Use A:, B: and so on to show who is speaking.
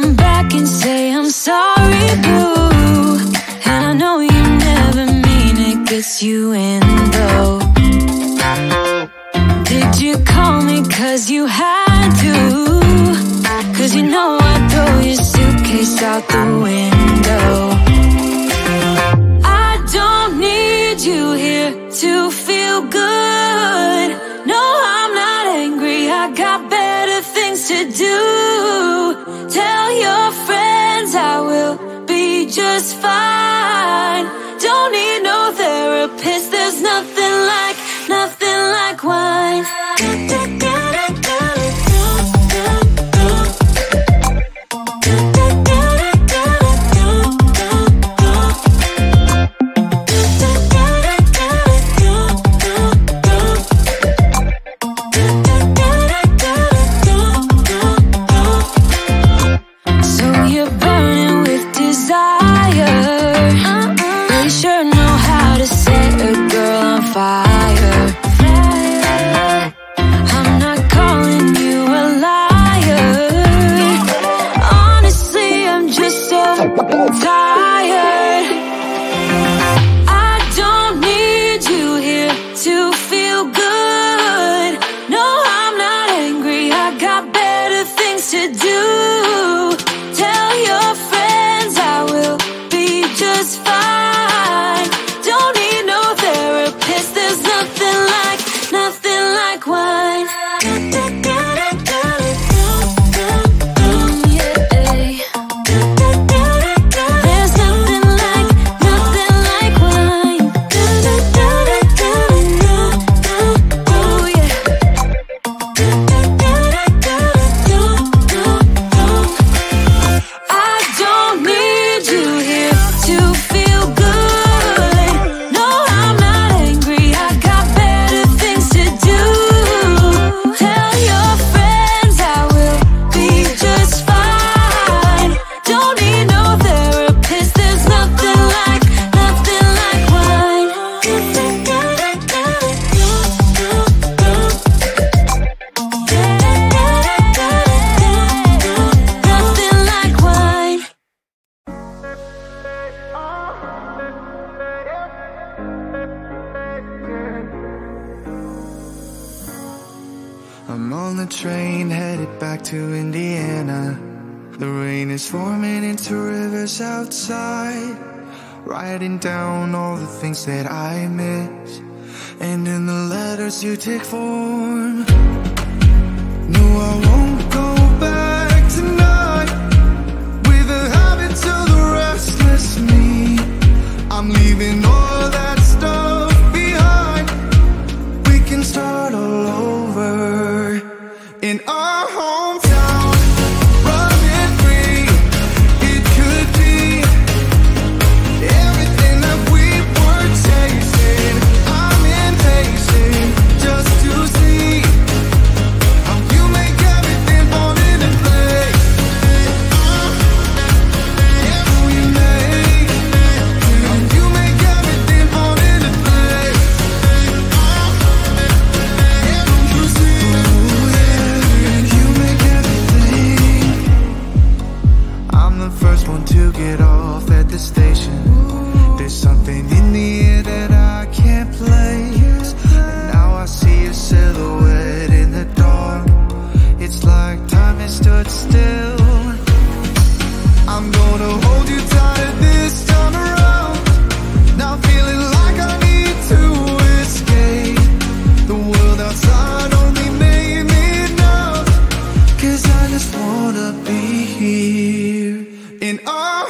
A: come back and say I'm sorry, boo. And I know you never mean it, gets you in though. Did you call me cause you had to? Cause you know I'd throw your suitcase out the window. I don't need you here to feel good. No, I'm not angry, I got better things to do. Tell your friends I will be just fine. Don't need no therapist, there's nothing like wine.
B: I'm on the train headed back to Indiana. The rain is forming into rivers outside, writing down all the things that I miss, and in the letters you take form. No, I won't go back tonight with the habits of the restless me. I'm leaving all that stuff behind. We can start all over in our hometown, running free. It could be everything that we were chasing. I'm impatient just to see how you make everything fall into place. Every we make, how you make everything fall into place. Every you see, you make everything. I'm the first one to get off at the station. There's something in the air that I can't place, and now I see a silhouette in the dark. It's like time has stood still. I'm gonna hold you tight this time around. Now feeling like I need to escape. The world outside only made me numb, 'cause I just wanna be here in our